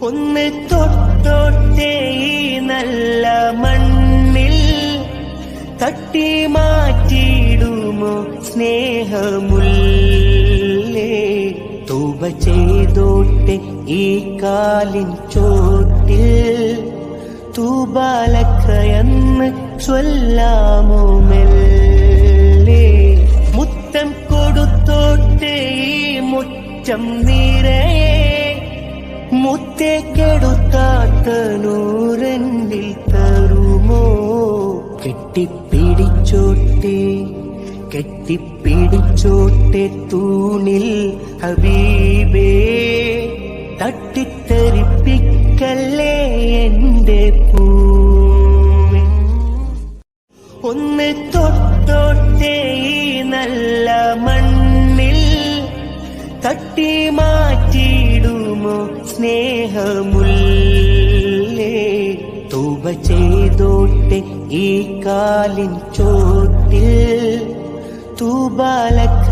ഒന്ന് തൊട്ടോട്ടേ ഈ നല്ല മണ്ണിൽ തട്ടി മാറ്റിയിടുമോ സ്നേഹമുല്ലേ? തൗബ ചെയ്തോട്ടെ ഈ കാലിൻ ചോട്ടിൽ തൂബാലക്കയെന്ന് ചൊല്ലാമോ മെല്ലെ? മുത്തം കൊടുത്തോട്ടെ ഈ മുറ്റം നിറയെ മുത്തേ കെടുത്താത്ത നൂറെന്നിൽ തരുമോ? കെട്ടിപ്പിടിച്ചോട്ടെ തൂണിൽ ഹബീബേ, തട്ടിത്തെറിപ്പിക്കല്ലേ എന്റെ പൂവേ. ഒന്ന് തൊട്ടോട്ടെ ഈ നല്ല മണ്ണിൽ തട്ടി മാറ്റിയിടുമോ സ്നേഹമുല്ലേ? തൗബ ചെയ്തോട്ടെ ഈ കാലിൻ ചോട്ടിൽ തൂബാലക്ക